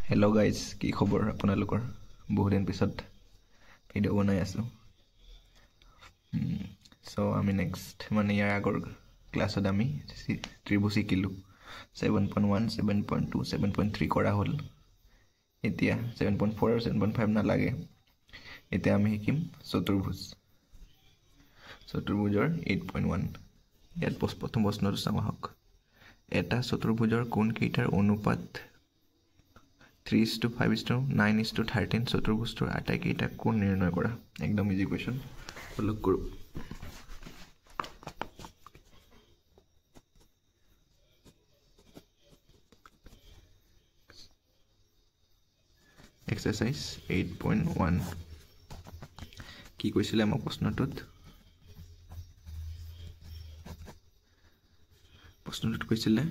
Hello' guys, কি খবৰ আপোনালোকৰ? বহুদিন পিছত ভিডিঅ' বনাই আছোঁ। আমি নেক্সট ইয়াৰ আগৰ ক্লাছত আমি ত্ৰিভুজ শিকিলোঁ। 7.1, 7.2, 7.3 কৰা হ'ল। এতিয়া 7.4 আৰু 7.5 নালাগে। এতিয়া আমি শিকিম চতুৰ্ভুজ। চতুৰ্ভুজৰ 8.1। ইয়াত প্ৰথম প্ৰশ্নটো চাওঁ আহক। এটা চতুৰ্ভুজৰ কোণকেইটাৰ অনুপাত 3:5:9:13 চতুৰ্ভুজটোৰ আটাইকেইটা কোণ নিৰ্ণয় কৰা। একদম ইজি কুৱেশ্যন। ফ'ল' কৰোঁ। এক্সাৰচাইজ 8.1 কি কৈছিলে আমাক প্ৰশ্নটোত? প্ৰশ্নটোত কৈছিলে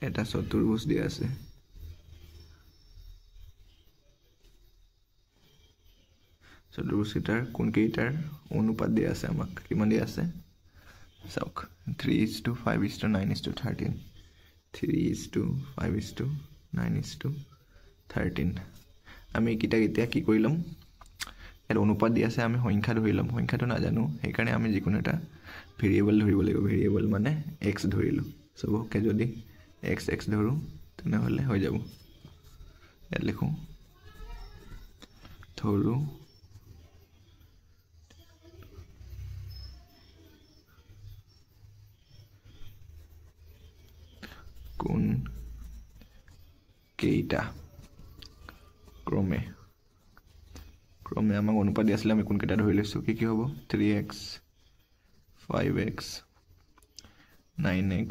এটা চতুৰ্ভুজ দিয়া আছে। চতুৰ্ভুজকেইটাৰ কোণকেইটাৰ অনুপাত দিয়া আছে আমাক। কিমান দিয়া আছে চাওক। 3:5:9:13 3:5:9:13 আমি এইকেইটাক এতিয়া কি কৰি ল'ম? ইয়াত অনুপাত দিয়া আছে, আমি সংখ্যা ধৰি ল'ম। সংখ্যাটো নাজানো, সেইকাৰণে আমি যিকোনো এটা ভেৰিয়েবল ধৰিব লাগিব। ভেৰিয়েবল মানে এক্স ধৰিলোঁ। চবকে যদি এক্স ধৰোঁ তেনেহ'লে হৈ যাব। ইয়াত লিখোঁ ধৰোঁ কোণ কেইটা ক্ৰমে আমাক অনুপাত দিয়া আছিলে, আমি কোণকেইটা ধৰি লৈছোঁ। কি হ'ব? 3x 5x 9x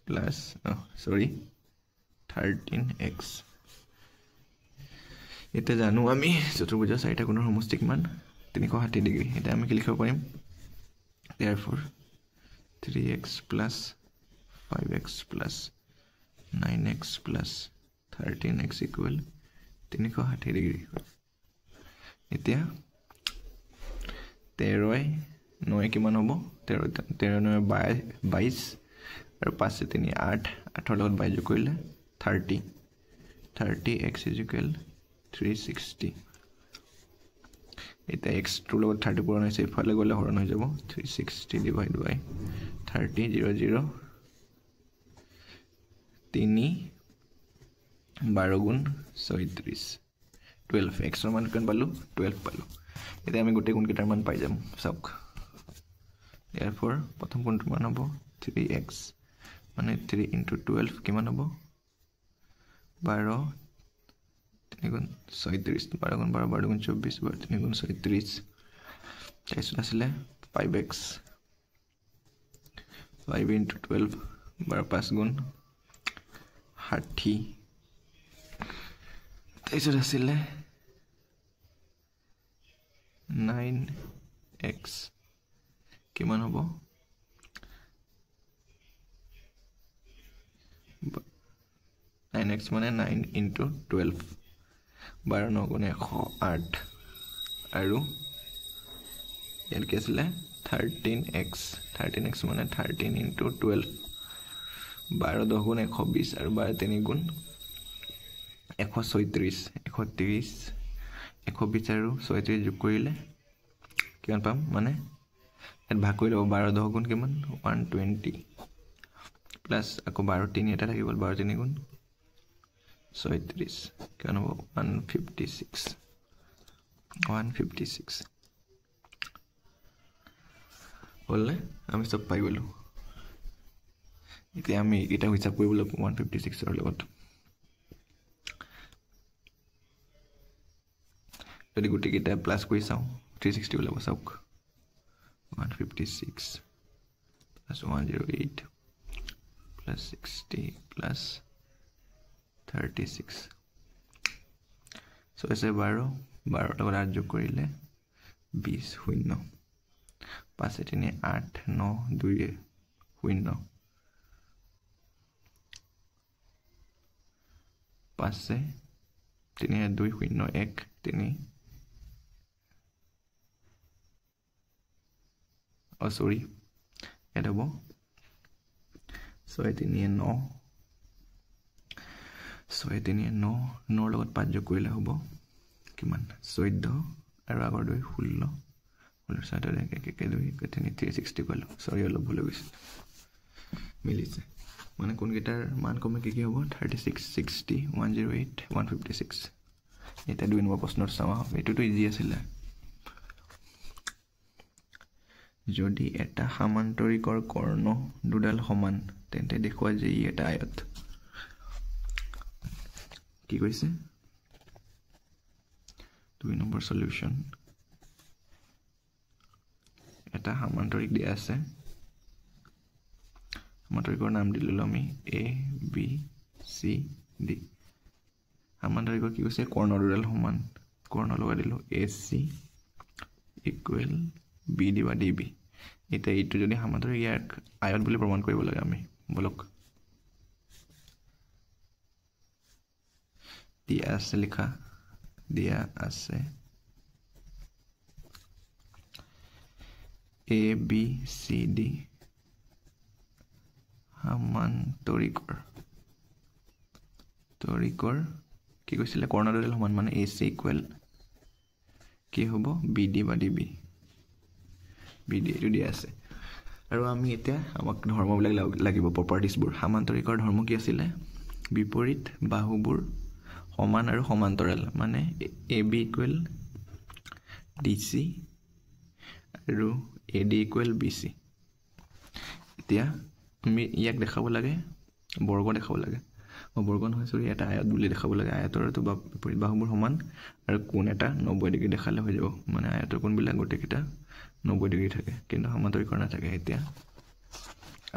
plus 13x। এতিয়া জানো আমি চতুৰ্ভুজৰ চাৰিটা কোণৰ সমষ্টি কিমান? 360 ডিগ্ৰী। এতিয়া আমি কি লিখিব পাৰিম? therefore 3x plus 5x plus 9x plus 13x equal 360 degree. এতিয়া 13 কিমান হ'ব? 13 22 আৰু 5 3 8। 8ৰ লগত 22 যোগ কৰিলে 30x is equal 360। এতিয়া এক্সটোৰ লগত 30 পূৰণ হৈছে, ইফালে গ'লে হৰণ হৈ যাব। 360 ডিভাইড বাই 30 0 0 3 12 গুণ 36 12। এক্সৰ মান কিমান পালোঁ? 12 পালোঁ। এতিয়া আমি গোটেই কোণকেইটাৰ মান পাই যাম। চাওক, therefore প্ৰথম কোণটোৰ মান হ'ব 3x মানে 3 × 12 কিমান হ'ব? 12 3 গুণ 36 12 গুণ 12 12 গুণ 24 12 3 গুণ 36। তাৰপিছত আছিলে 5x 5 × 12 12 5 গুণ 60। তাৰপিছত আছিলে 9x কিমান হ'ব? 9x মানে 9 × 12 12 9 গুণ 108। আৰু ইয়াত কি আছিলে? 13x মানে 13 × 12 12 10 গুণ 120 আৰু 12 3 গুণ 136 130 120 আৰু 36 যোগ কৰিলে কিমান পাম? মানে ইয়াত ভাগ কৰি ল'ব। 12 10 গুণ কিমান? 120 প্লাছ আকৌ 12 3 এটা থাকি গ'ল। 12 3 গুণ 36 কিমান হ'ব? 156 হ'লনে? আমি চব পাই গ'লোঁ। এতিয়া আমি এইকেইটা হিচাপ কৰিব লাগিব 156ৰ লগত। যদি গোটেইকেইটা প্লাছ কৰি চাওঁ 360 ওলাব। চাওক 156 প্লাছ 108 প্লাছ 60 প্লাছ 36 6 12 12ৰ লগত 8 যোগ কৰিলে 20 0 5 3 8 9 2 0 5 3 2 0 1 3 ইয়াত হ'ব 6 3 9 6 3 9 9 লগত 5 যোগ কৰিলে হ'ব কিমান 14 আৰু আগৰ 2 16 16 7 1 1 2 3 360 পালো সৰি অলপ ভুল হৈ গৈছে মিলিছে মানে কোন গিটাৰ মান কমে কি হ'ব 36 60 108 156 এটা 2 নম্বৰ প্ৰশ্নৰ চাওঁ এটোটো ইজি আছিল যদি এটা সমান্তৰিকৰ কৰ্ণ দুডাল সমান তেন্তে দেখুৱা যে ই এটা আয়ত কি কৈছে 2 নম্বৰ সলিউশন এটা সমান্তৰিক দিয়া আছে সমান্তৰিকৰ নাম দিলো আমি A B C D সমান্তৰিকৰ কি কৈছে কৰ্ণ দুডাল সমান কৰ্ণ লগাই দিলো AC ইকুৱেল BD বা DB এটা এইটো যদি সমান্তৰিক ইয়াক আয়ত বুলি প্ৰমাণ কৰিব লাগে আমি বলক দিয়া আছে লিখা দিয়া আছে A B C D সমান্তৰিকৰ কি কৈছিলে কৰ্ণ দুডাল সমান মানে AC ইকুৱেল কি হ'ব BD বা DB BD এটো দিয়া আছে আৰু আমি এতিয়া আমাক ধৰ্মবিলাক লাগিব প্ৰপাৰ্টিজবোৰ সমান্তৰিকৰ ধৰ্ম কি আছিল বিপৰীত বাহুবোৰ সমান আৰু সমান্তৰাল মানে AB ইকুৱেল DC আৰু AD ইকুৱেল BC এতিয়া আমি ইয়াক দেখাব লাগে বৰ্গ দেখাব লাগে বৰ্গ নহয় সৰি এটা আয়ত বুলি দেখাব লাগে আয়তৰটো বিপৰীত বাহুবোৰ সমান আৰু কোণ এটা 90 ডিগ্ৰী দেখালে হৈ যাব মানে আয়তৰ কোণবিলাক গোটেইটা 90 ডিগ্ৰী থাকে কিন্তু সমান্তৰিকৰ নাথাকে এতিয়া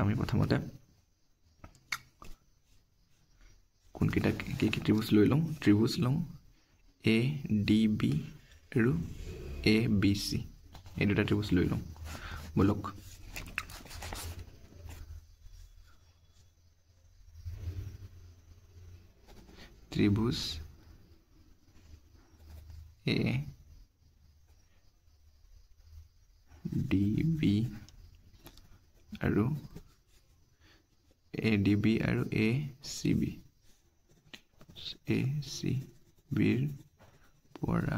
আমি প্ৰথমতে কোনকিটা কি ত্ৰিভুজ লৈ লওঁ ত্ৰিভুজ লওঁ ADB আৰু ABC এই দুটা ত্ৰিভুজ লৈ লওঁ বলক ত্ৰিভুজ ADB আৰু ADB আৰু ACB ACBৰ পৰা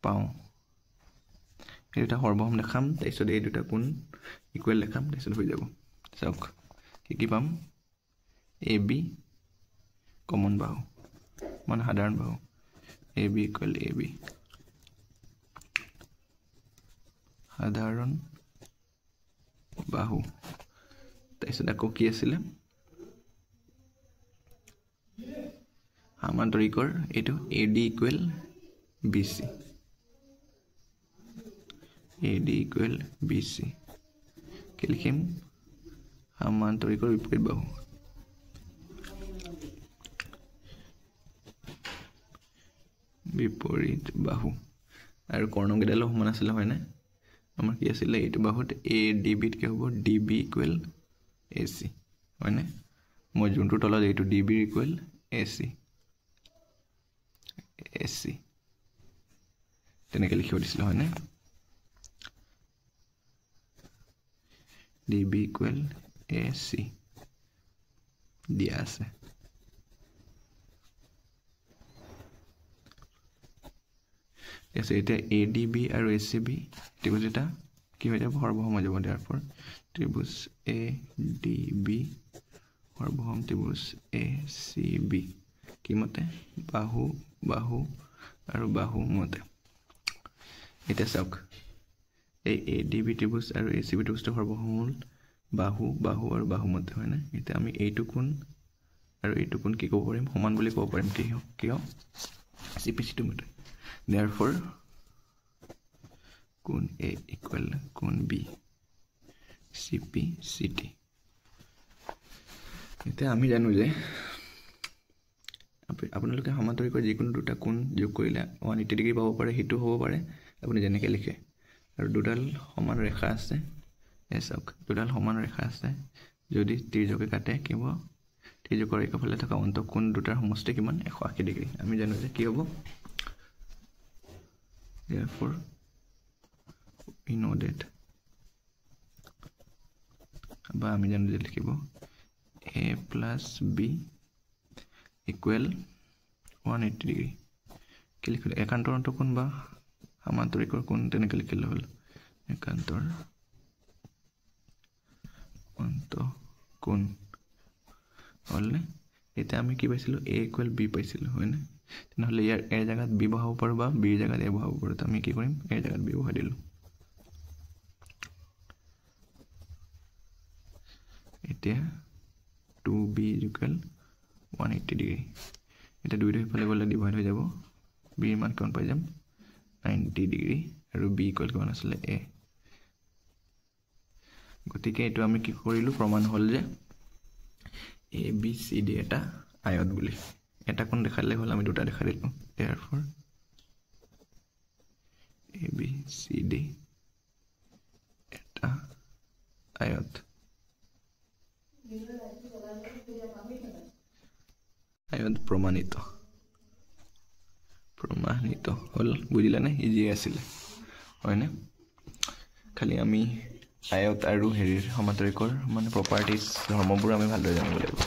পাওঁ এই দুটা সৰ্বসম দেখাম তাৰপিছত এই দুটা কোণ ইকুৱেল দেখাম তাৰপিছত হৈ যাব চাওক কি পাম AB কমন বাহু মানে সাধাৰণ বাহু AB ইকুৱেল AB সাধাৰণ বাহু তাৰপিছত আকৌ কি আছিলে সমান্তৰিকৰ এইটো AD equal BC AD equal BC কি লিখিম সমান্তৰিকৰ বিপৰীত বাহু আৰু কৰ্ণকেইডালো সমান আছিলে হয়নে আমাৰ কি আছিলে এইটো বাহুত ADB কি হ'ব DB ইকুৱেল AC হয়নে মই যোনটো তলত এইটো DB ইকুৱেল AC তেনেকৈ লিখিব দিছিল হয়নে DB ইকুৱেল AC দিয়া আছে এতিয়া ADB আৰু ACB ত্ৰিভুজ এটা কি হৈ যাব সৰ্বসম হৈ যাব therefore ত্ৰিভুজ ADB সৰ্বসম ত্ৰিভুজ ACB কি মতে বাহু আৰু বাহু মতে এটা চাওক এই ADB ত্ৰিভুজ আৰু ACB ত্ৰিভুজটো সৰ্বসম হ'ল বাহু আৰু বাহু মতে হয় না এতিয়া আমি এইটো কোণ আৰু এইটো কোণ কি ক'ব পাৰিম সমান বুলি ক'ব পাৰিম কিয় CPC মতে therefore কোণ A ইকুৱেল কোণ B CPCT এতিয়া আমি জানো যে আপোনালোকে সমান্তৰিকৰ যিকোনো দুটা কোণ যোগ কৰিলে 180 ডিগ্ৰী পাব পাৰে হেতু হ'ব পাৰে আপুনি যেনেকৈ লিখে আৰু দুডাল সমান ৰেখা আছে চাওক দুডাল সমান ৰেখা আছে যদি ত্ৰিজোকে কাটে কি হ'ব ত্ৰিজোকৰ একফালে থকা অন্তঃকোণ দুটাৰ সমষ্টি কিমান 180 ডিগ্ৰী আমি জানো যে কি হ'ব therefore we know that বা আমি জানো যে লিখিব A plus B equal 180 degree কি লিখিলোঁ একান্তৰ অন্তঃকোণ বা সমান্তৰিকৰ কোণ তেনেকৈ লিখিলে হ'ল একান্তৰ অন্তঃকোণ হ'লনে এতিয়া আমি কি পাইছিলোঁ a ইকুৱেল b পাইছিলোঁ হয়নে তেনেহ'লে ইয়াৰ a জাগাত b বহাব পাৰোঁ বা b জাগাত a বহাব পাৰোঁ তো আমি কি কৰিম a জাগাত b বহাই দিলোঁ এতিয়া 2b ইকুৱেল 180 ডিগ্ৰী এটা দুইটা ইফালে গ'লে ডিভাইড হৈ যাব b ৰ মান কিমান পাই যাম 90 ডিগ্ৰী আৰু b ইকুৱেল কিমান আছিলে a গতিকে এইটো আমি কি কৰিলোঁ প্ৰমাণ হ'ল যে a b c d এটা আয়ত বুলি এটা কোণ দেখালে হ'ল আমি দুটা দেখাই দিলোঁ therefore a b c d এটা আয়ত আয়ত প্ৰমাণিত হ'ল বুজিলানে ইজি আছিলে হয়নে খালি আমি আয়ত আৰু হেৰিৰ সমান্তৰিকৰ মানে প্ৰপাৰ্টিজ ধৰ্মবোৰ আমি ভালদৰে জানিব লাগিব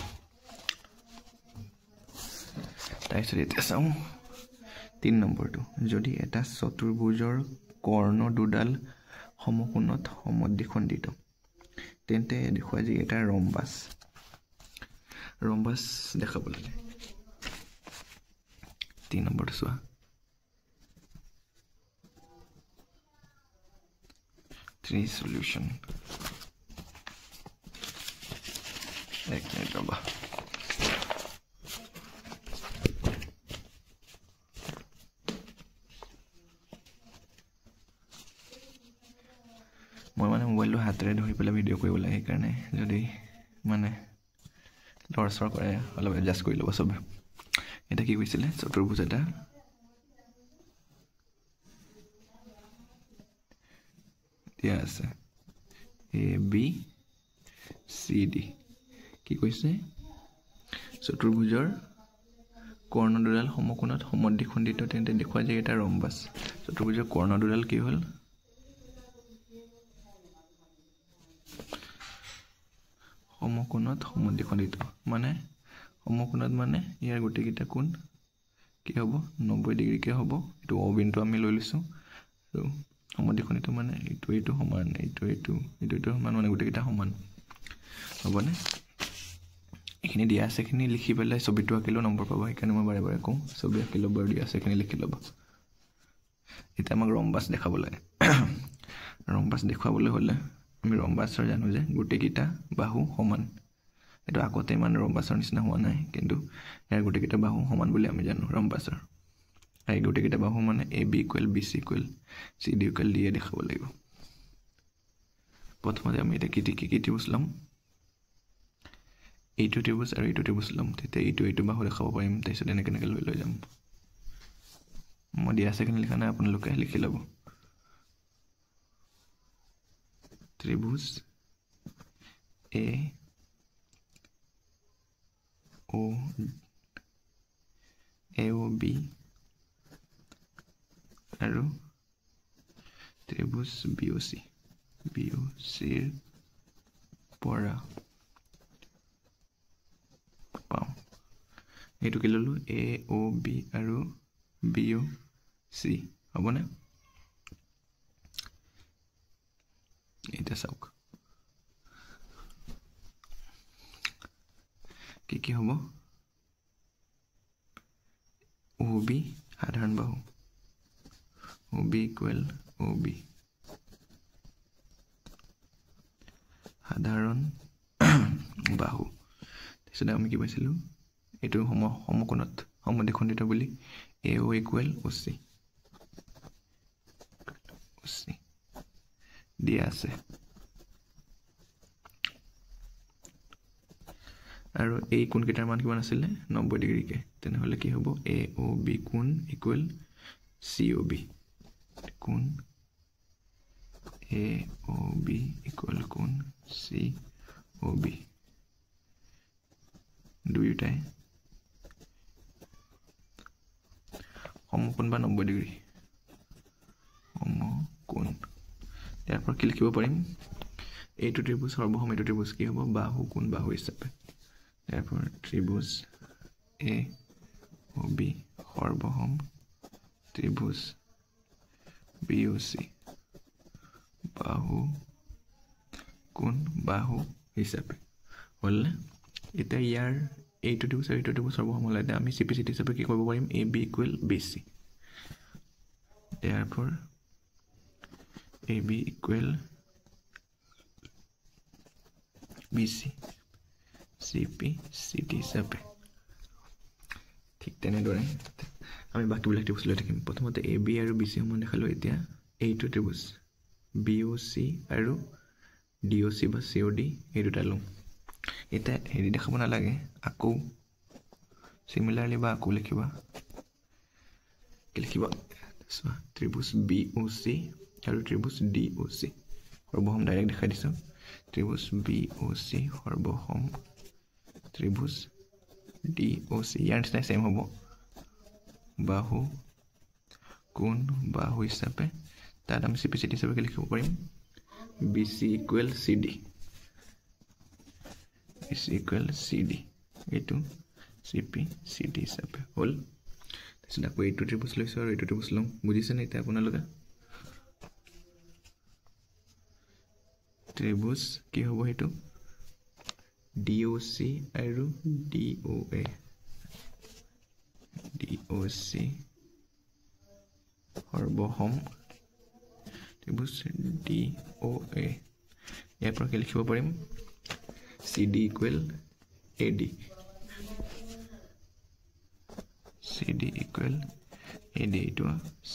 তাৰপিছত এতিয়া চাওঁ 3 নম্বৰটো যদি এটা চতুৰ্ভুজৰ কৰ্ণ দুডাল সমকোণত সমদ্বিখণ্ডিত তেন্তে দেখুৱাই যে এটা ৰম্বাস দেখাব লাগে 3 নম্বৰটো চোৱা 3 solution এক মিনিট ৰবা মই মানে মোবাইলটো হাতেৰে ধৰি পেলাই ভিডিঅ' কৰিব লাগে সেইকাৰণে যদি মানে লৰচৰ কৰে অলপ এডজাষ্ট কৰি ল'ব চবে এটা কি কৈছিলে চতুৰ্ভুজ এটা দিয়া আছে a b c d কি কৈছে চতুৰ্ভুজৰ কৰ্ণ দুডাল সমকোণত সমদ্বিখণ্ডিত তেন্তে দেখুৱাই যে এটা ৰম্বাস চতুৰ্ভুজৰ কৰ্ণ দুডাল কি হ'ল সমকোণত সমদ্বিখণ্ডিত মানে সমকোণত মানে ইয়াৰ গোটেইকেইটা কোণ কি হ'ব 90 ডিগ্ৰীকে হ'ব এইটো অ বিন্দু আমি লৈ লৈছোঁ আৰু সমদ্বিখণ্ডিত মানে এইটো সমান এইটো সমান মানে গোটেইকেইটা সমান হ'বনে এইখিনি দিয়া আছে এইখিনি লিখি পেলাই ছবিটো আঁকিলেও নম্বৰ পাব সেইকাৰণে মই বাৰে বাৰে কওঁ ছবি আঁকিলেও বাৰু দিয়া আছে এইখিনি লিখি ল'ব এতিয়া আমাক ৰম্বাস দেখাব লাগে ৰম্বাস দেখুৱাবলৈ হ'লে আমি ৰম্বাসৰ জানো যে গোটেইকেইটা বাহু সমান এইটো আগতে ইমান ৰম্বাসৰ নিচিনা হোৱা নাই কিন্তু ইয়াৰ গোটেইকেইটা বাহু সমান বুলি আমি জানো ৰম্বাসৰ এই গোটেইকেইটা বাহু মানে A B equal B C equal C D equal D এ দেখাব লাগিব প্ৰথমতে আমি এতিয়া কি ত্ৰিভুজ ল'ম এইটো ত্ৰিভুজ আৰু এইটো ত্ৰিভুজ ল'ম তেতিয়া এইটো বাহু দেখাব পাৰিম তাৰপিছত এনেকৈ লৈ যাম মই দিয়া আছে এইখিনি লিখা নাই আপোনালোকে লিখি ল'ব ত্ৰিভুজ এ ও বি আৰু ত্ৰিভুজ বি ও চিৰ পৰা পাওঁ এইটো কি ল'লোঁ এ ও বি আৰু বি ও চি হ'বনে এতিয়া চাওক কি হ'ব ও বি সাধাৰণ বাহু ও বি ইকুৱেল ও বি সাধাৰণ বাহু তাৰপিছতে আমি কি পাইছিলোঁ এইটো সমকোণত সমদ্বিখণ্ডিত বুলি এ ও ইকুৱেল ও চি দিয়া আছে আৰু এই কোণকেইটাৰ মান কিমান আছিলে 90 ডিগ্ৰীকে তেনেহ'লে কি হ'ব এ ও বি কোণ ইকুৱেল চি ও বি কোণ এ ও বি ইকুৱেল কোণ চি ও বি দুয়োটাই সমকোণ বা 90 ডিগ্ৰী সমকোণ ইয়াৰ পৰা কি লিখিব পাৰিম এইটো ত্ৰিভুজ সৰ্বসম এইটো ত্ৰিভুজ কি হ'ব বাহু কোণ বাহু হিচাপে ইয়াৰ পৰা ত্ৰিভুজ এ ও বি সৰ্বসম ত্ৰিভুজ BOC বাহু কোন বাহু হিচাপে হ'লনে এতিয়া ইয়াৰ এইটো ত্ৰিভুজ আৰু এইটো ত্ৰিভুজ সৰ্বসম হ'লে আমি CPCD হিচাপে কি কৰিব পাৰিম AB = BC therefore AB = BC CPCD হিচাপে ঠিক তেনেদৰে আমি বাকিবিলাক ত্ৰিভুজ লৈ থাকিম প্ৰথমতে AB আৰু BC সমান দেখালো এতিয়া এইটো ত্ৰিভুজ BOC আৰু DOC বা COD এই দুটা লম এটা হেৰি দেখাব নালাগে আকৌ সিমিলাৰলি বা আকৌ লিখিবা ত্ৰিভুজ BOC আৰু ত্ৰিভুজ DOC সৰ্বসম ডাইৰেক্ট দেখাই দিছো ত্ৰিভুজ BOC সৰ্বসম ত্ৰিভুজ DOC ইয়াৰ নিচিনা সেম হ'ব বাহু কোন বাহু হিচাপে তাত আমি CPCD হিচাপে লিখিব পাৰিম BC = CD BC = CD এইটো CPCD হিচাপে হ'ল তাৰপিছত আকৌ এইটো ত্ৰিভুজ লৈছোঁ আৰু এইটো ত্ৰিভুজ ল'ম বুজিছেনে এতিয়া আপোনালোকে ত্ৰিভুজ কি হ'ব সেইটো DOC আৰু DOA DOC সৰ্বসম ত্ৰিভুজ DOA ইয়াৰ পৰা কি লিখিব পাৰিম CD = AD CD = AD এইটো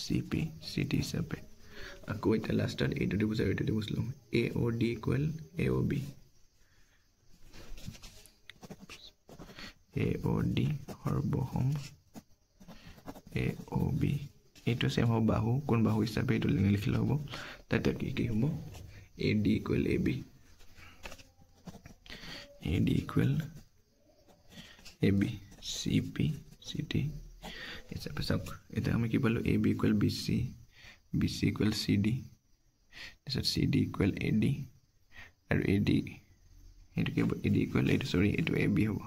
CPCD হিচাপে আকৌ এতিয়া লাষ্টত এইটো ত্ৰিভুজ আৰু এইটো ত্ৰিভুজ ল'ম AOD = AOB AOD সৰ্বসম AOB এইটো সেম হ'ব বাহু কোন বাহু হিচাপে এইটো লিখিলে হ'ব তাতে কি হ'ব AD = AB AD = AB CPCD হিচাপে চাওক এতিয়া আমি কি পালো AB = BC BC = CD তাৰপিছত CD = AD আৰু AD এইটো কি হ'ব AD = এইটো সৰি এইটো AB হ'ব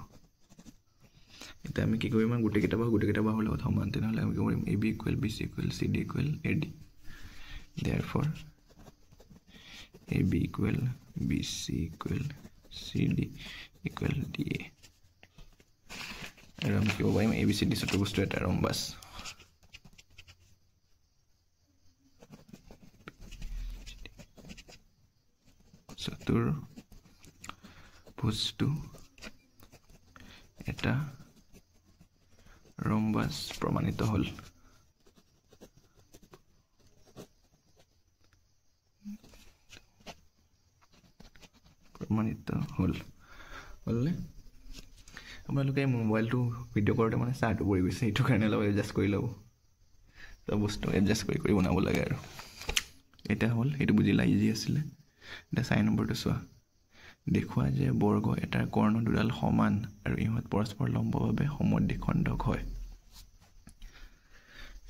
এতিয়া আমি কি কৰিম গোটেই কেইটা বাহুৰ লগত সমান তেনেহ'লে আমি কি কৰিম AB = BC = CD = AD therefore AB = BC = CD = DA আৰু আমি কি কৰিব পাৰিম ABCD চতুৰ্ভুজটো এটা ৰম্বাস চতুৰ্ভুজটো এটা ৰম্বাস প্ৰমাণিত হ'ল হ'লনে আপোনালোকে মোবাইলটো ভিডিঅ' কৰোঁতে মানে চাহটো পৰি গৈছে এইটো কাৰণে অলপ এডজাষ্ট কৰি ল'ব চব বস্তু এডজাষ্ট কৰি বনাব লাগে আৰু এটা হ'ল সেইটো বুজিলা ইজি আছিলে এতিয়া 4 নম্বৰটো চোৱা দেখুওৱা যে বৰ্গ এটাৰ কৰ্ণ দুডাল সমান আৰু ইহঁত পৰস্পৰ লম্বভাৱে সমদ্বিখণ্ডক হয়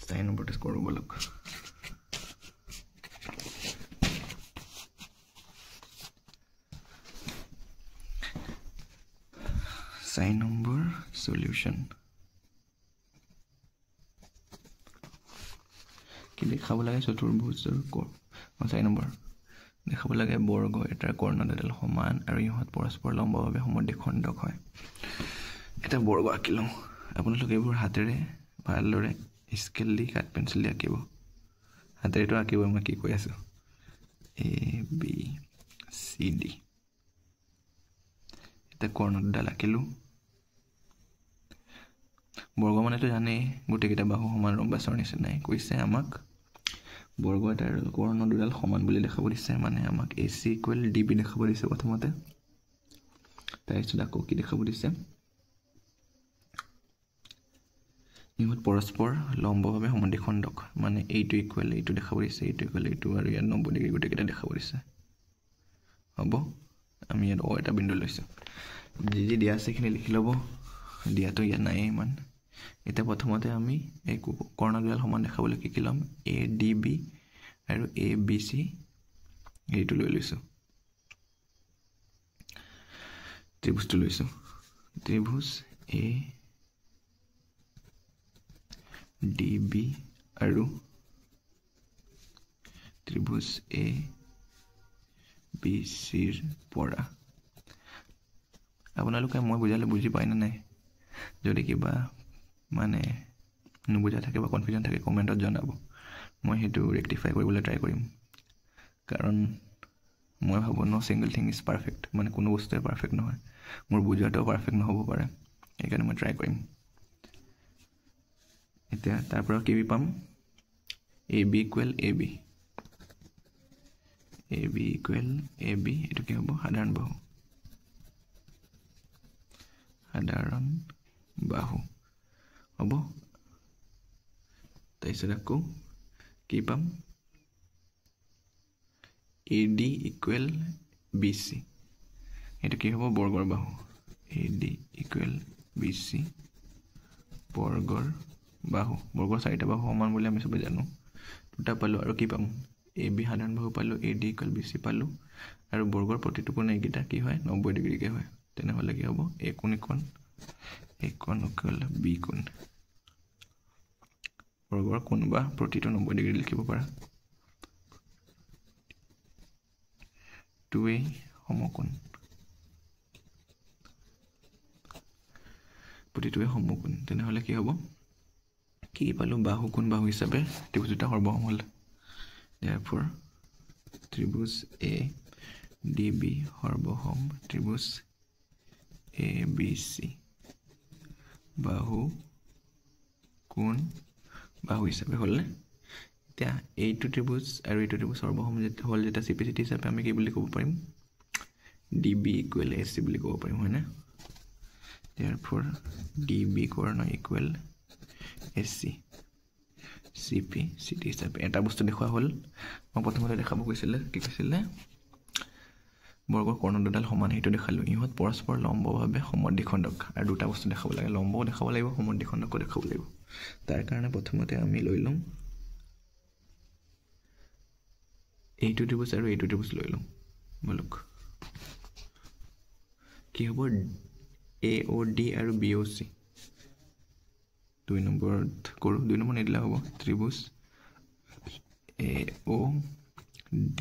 4 নম্বৰটো কৰোঁ বলক 4 নম্বৰ সলিউশন কি দেখাব লাগে চতুৰ্ভুজৰ কোণ 4 নম্বৰ দেখাব লাগে বৰ্গ এটাৰ কৰ্ণ দুডাল সমান আৰু ইহঁত পৰস্পৰ লম্বভাৱে সমদ্বিখণ্ডক হয় এটা বৰ্গ আঁকি লওঁ আপোনালোকে এইবোৰ হাতেৰে ভালদৰে স্কেল দি কাঠ পেন্সিল দি আঁকিব হাতেৰেটো আঁকিব মই কি কৈ আছো ABCD এটা কৰ্ণ দুডাল আঁকিলো বৰ্গ মানেতো জানেই গোটেইকেইটা বাহু সমান ৰম্বাসৰ নিচিনাই কৈছে আমাক বৰ্গ এটাৰ কৰ্ণ দুডাল সমান বুলি দেখাব দিছে মানে আমাক AC = DB দেখাব দিছে প্ৰথমতে তাৰপিছত আকৌ কি দেখাব দিছে ইহঁত পৰস্পৰ লম্বভাৱে সমদ্বিখণ্ডক মানে এইটো ইকুৱেল এইটো দেখাব দিছে এইটো ইকুৱেল এইটো আৰু ইয়াত 90 ডিগ্ৰী গোটেইকেইটা দেখাব দিছে হ'ব আমি ইয়াত এটা বিন্দু লৈছো যি দিয়া আছে খিনি লিখি ল'ব দিয়াটো ইয়াত নাই ইমান এটা প্ৰথমতে আমি এই কৰ্ণ দুডাল সমান দেখাবলৈ কি ল'ম ADB আৰু ABC এইটো লৈ লৈছো ত্ৰিভুজটো লৈছো ত্ৰিভুজ DB আৰু ত্ৰিভুজ ABCৰ পৰা আপোনালোকে মই বুজালে বুজি পায় না নাই যদি কিবা মানে নুবুজা থাকে বা কনফিউজন থাকে কমেন্টত জনাব মই হেতু ৰেক্টিফাই কৰিবলৈ ট্ৰাই কৰিম কাৰণ মই ভাবো নো সিঙ্গল থিং ইজ পাৰফেক্ট মানে কোনো বস্তুৱে পাৰফেক্ট নহয় মোৰ বুজাটো পাৰফেক্ট নহব পাৰে এইকাৰণে মই ট্ৰাই কৰিম এতিয়া তাৰ পৰা কি পাম AB equal AB এটো কি হ'ব সাধাৰণ বাহু হ'ব তাৰপিছত আকৌ কি পাম AD equal BC এটো কি হ'ব বৰ্গৰ বাহু AD equal BC বৰ্গৰ চাৰিটা বাহু সমান বুলি আমি সবে জানো দুটা পালো আৰু কি পাম AB সাধাৰণ বাহু পালো AD equal BC পালো আৰু বৰ্গৰ প্ৰতিটো কোণ এইকেইটা কি হয় 90 ডিগ্ৰী কে হয় তেনেহলে কি হ'ব A কোণ equal B কোণ বৰ্গৰ কোণ বা প্ৰতিটো 90 ডিগ্ৰী লিখিব পাৰা 2A সমকোণ প্ৰতিটোৱে সমকোণ তেনেহলে কি হ'ব কি পালো বাহু কোণ বাহু হিচাপে ত্ৰিভুজ দুটা সৰ্বসম হ'ল therefore ত্ৰিভুজ ADB সৰ্বসম ত্ৰিভুজ ABC বাহু কোণ বাহু হিচাপে হ'ল এতিয়া এইটো ত্ৰিভুজ আৰু এইটো ত্ৰিভুজ সৰ্বসম হ'ল যেটা CPCT হিচাপে আমি কি বুলি ক'ব পাৰিম DB equal AC বুলি ক'ব পাৰিম হয় না therefore DB কৰ্ণ equal AC CPCT হিচাপে এটা বস্তু দেখুৱা হ'ল মই প্ৰথমতে দেখাব কৈছিলে কি কৈছিলে বৰ্গৰ কৰ্ণ দুডাল সমান হেতু দেখালো ইহত পৰস্পৰ লম্বভাৱে সমদ্বিখণ্ডক আৰু দুটা বস্তু দেখাব লাগে লম্বও দেখাব লাগিব সমদ্বিখণ্ডকও দেখাব লাগিব তাৰ কাৰণে প্ৰথমতে আমি লৈ লম এইটো ত্ৰিভুজ আৰু এইটো ত্ৰিভুজ লৈ লম বলক কি হ'ব AOD আৰু BOC 2 নম্বৰত কৰো 2 নম্বৰ নিদিলা হ'ব ত্ৰিভুজ AOD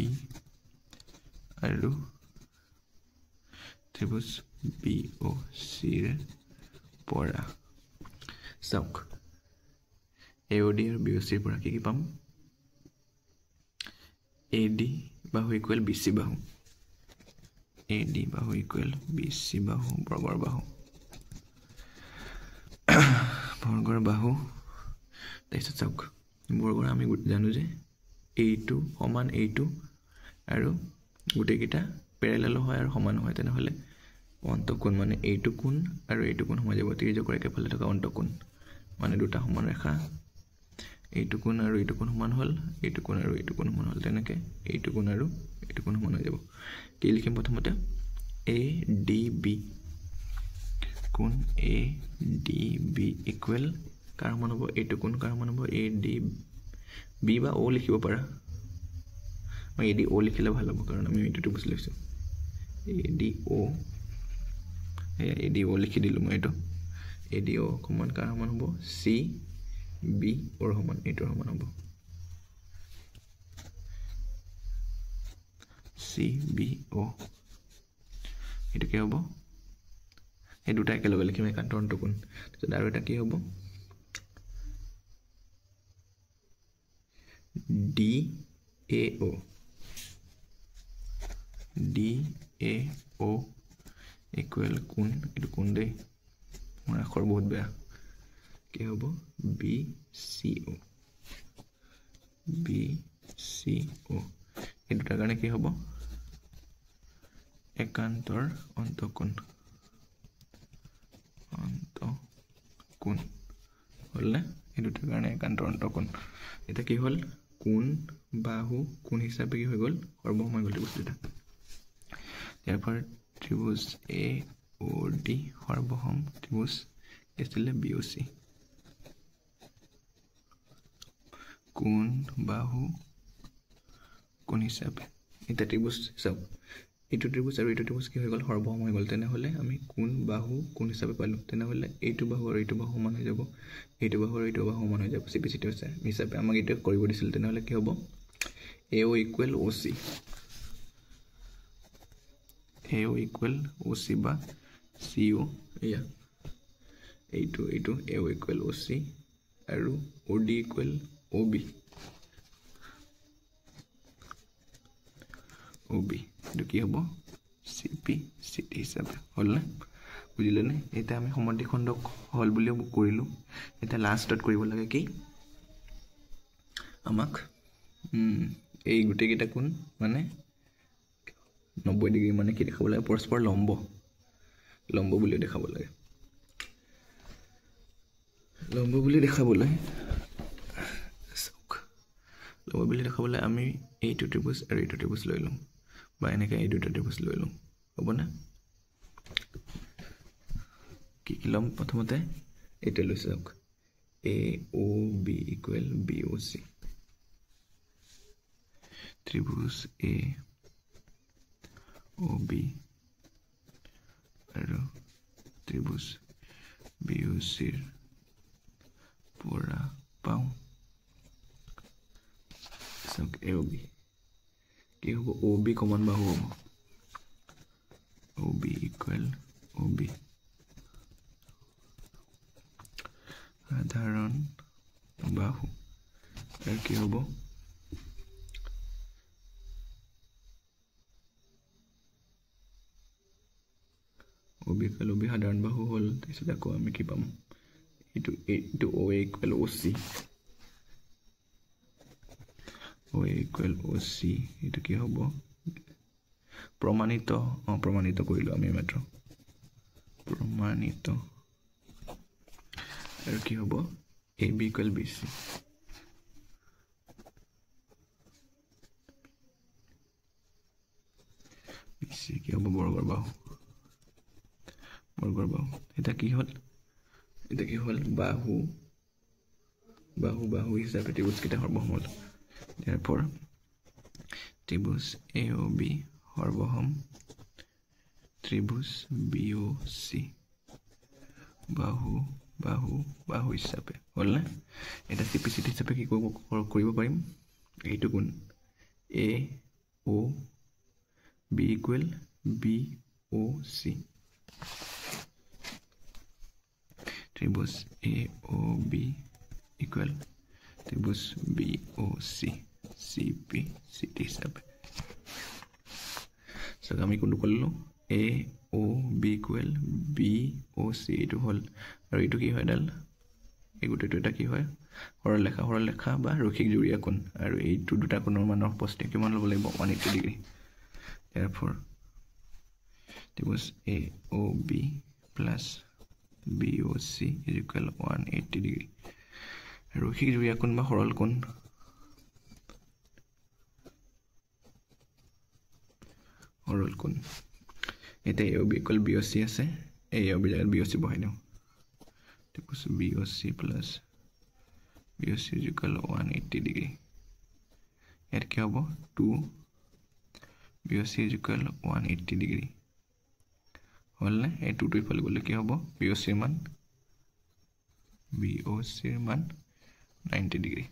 আৰু ত্ৰিভুজ BOC ৰ পৰা চাওক AOD আৰু BOC ৰ পৰা কি পাম AD বাহু equal BC বাহু AD বাহু equal BC বাহু বৰ্গৰ বাহু তাৰপিছত চাওক বৰ্গৰ আমি জানো যে এইটো সমান এইটো আৰু গোটেইকেইটা প্যাৰেলাল হয় আৰু সমান হয় তেনেহলে অন্তঃকোণ মানে এইটো কোণ আৰু এইটো কোণ হৈ যাব ত্ৰিজোঁকৰ একেফালে থকা অন্তঃকোণ মানে দুটা সমান ৰেখা এইটো কোণ আৰু এইটো কোণ সমান হ'ল এইটো কোণ আৰু এইটো কোণ সমান হ'ল তেনেকে এইটো কোণ আৰু এইটো কোণ সমান হৈ যাব কি লিখিম প্ৰথমতে ADB কোণ ADB ইকুৱেল কাৰ সমান হ'ব এইটো কোণ কাৰ সমান হ'ব ADB বা O লিখিব পাৰা মই ADO লিখিলে ভাল হ'ব কাৰণ আমি এইটো বুজি লৈছো ADO লিখি দিলো মই এইটো ADO সমান কাৰ সমান হ'ব CB ওৰ সমান এইটোৰ সমান হ'ব CBO এইটো কি হ'ব এই দুটা একেলগে লিখিম একান্ত অন্তঃকোণ তাৰপিছত আৰু এটা কি হ'ব DAO ইকুৱেল কোণ এইটো কোণ দেই মোৰ আখৰ বহুত বেয়া কি হ'ব BCO এই দুটাৰ কাৰণে কি হ'ব একান্তৰ অন্তঃকোণ হ'ল না এই দুটাৰ কাৰণে একান্তৰ অন্তঃকোণ এটা কি হ'ল কোণ বাহু কোণ হিচাপে কি হৈ গ'ল সৰ্বসম হৈ গ'ল বস্তুটা therefore ত্ৰিভুজ AOD সৰ্বসম ত্ৰিভুজ আছিলে BOC কোণ বাহু কোণ হিচাপে এটা ত্ৰিভুজ চাওক এইটো ত্ৰিভুজ আৰু এইটো ত্ৰিভুজ কি হৈ গ'ল সৰ্বসম হৈ গ'ল তেনেহ'লে আমি কোন বাহু কোন হিচাপে পালোঁ তেনেহ'লে এইটো বাহু আৰু এইটো বাহু সমান হৈ যাব এইটো বাহু আৰু এইটো বাহু সমান হৈ যাব চিপিচিটি হিচাপে আমাক এইটো কৰিব দিছিল তেনেহ'লে কি হ'ব AO equal OC AO equal OC বা CO এয়া এইটো AO ইকুৱেল OC আৰু OD ইকুৱেল OB এইটো কি হ'ব CPCT হিচাপে হ'লনে বুজিলেনে এতিয়া আমি সমদ্বিখণ্ডক হ'ল বুলিও কৰিলোঁ এতিয়া লাষ্টত কৰিব লাগে কি আমাক এই গোটেইকেইটা কোণ মানে 90 ডিগ্ৰী মানে কি দেখাব লাগে পৰস্পৰ লম্ব বুলি দেখাব লাগে লম্ব বুলি দেখাবলৈ আমি এইটো ত্ৰিভুজ আৰু এইটো ত্ৰিভুজ লৈ লওঁ বা এনেকৈ এই দুটা ত্ৰিভুজ লৈ লওঁ হ'বনে কি ল'ম প্ৰথমতে এইটো লৈছোঁ চাওক AOB ইকুৱেল BOC ত্ৰিভুজ AOB আৰু ত্ৰিভুজ BOCৰ পৰা পাওঁ চাওক AOB কি হ'ব OB কমন বাহু হ'ব OB ইকুৱেল OB সাধাৰণ বাহু আৰু কি হ'ব OB ইকুৱেল OB সাধাৰণ বাহু হ'ল তাৰপিছত আকৌ আমি কি পাম এইটো OA equal OC OA equal OC এইটো কি হ'ব প্ৰমাণিত কৰিলোঁ আমি মাত্ৰ প্ৰমাণিত আৰু কি হ'ব AB ইকুৱেল BC কি হ'ব বৰ্গৰ বাহু এতিয়া কি হ'ল বাহু হিচাপে ত্ৰিভুজকেইটা সৰ্বসম হ'ল therefore ত্ৰিভুজ AOB সৰ্বসম ত্ৰিভুজ BOC বাহু হিচাপে হ'লনে এটা চিপিচিটি হিচাপে কি কৰিব পাৰিম এইটো কোণ AOB ইকুৱেল BOC ত্ৰিভুজ AOB ইকুৱেল ত্ৰিভুজ BOC CPCT হিচাপে চাওক আমি কোনটো কৰিলোঁ AOB ইকুৱেল BOC এইটো হ'ল আৰু এইটো কি হয় এডাল এই গোটেইটো এটা কি হয় সৰলৰেখা বা ৰৈখিক জুৰীয়া কোণ আৰু এইটো দুটা কোণৰ মানৰ প্ৰস্থ কিমান ল'ব লাগিব 180 ডিগ্ৰী therefore ত্ৰিভুজ AOB plus BOC is equal 180 degree ৰৈখিক জুৰীয়া কোণ বা সৰল কোণ এতিয়া AOB ইকুৱেল BOC আছে AOB জাগাত BOC বহাই দিওঁ ত্ৰিভুজ BOC plus BOC is equal 180 degree ইয়াত কি হ'ব 2 BOC is equal 180 ডিগ্ৰী হ'লনে এই 2টো ইফালে গ'লে কি হ'ব BOCৰ মান 90 ডিগ্ৰী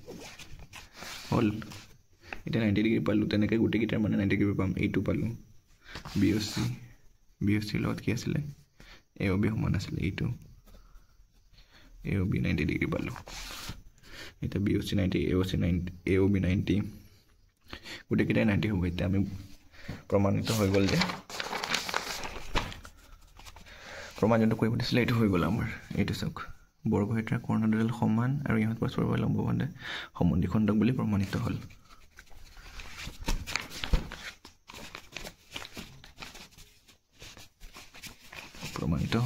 হ'ল এতিয়া 90 ডিগ্ৰী পালোঁ তেনেকৈ গোটেইকেইটাৰ মানে 90 ডিগ্ৰী পাম এইটো পালোঁ BOCৰ লগত কি আছিলে AOB সমান আছিলে এইটো AOB 90 ডিগ্ৰী পালোঁ এতিয়া BOC 90 AOB 90 গোটেইকেইটাই 90 হ'ব এতিয়া আমি প্ৰমাণিত হৈ গ'ল যে প্ৰমাণ যোনটো কৰিব দিছিলে এইটো হৈ গ'ল আমাৰ এইটো চাওক বৰ্গক্ষেত্ৰৰ কৰ্ণ দুডাল সমান আৰু ইহঁত পৰস্পৰ লম্বভাৱে সমদ্বিখণ্ডক বুলি প্ৰমাণিত হ'ল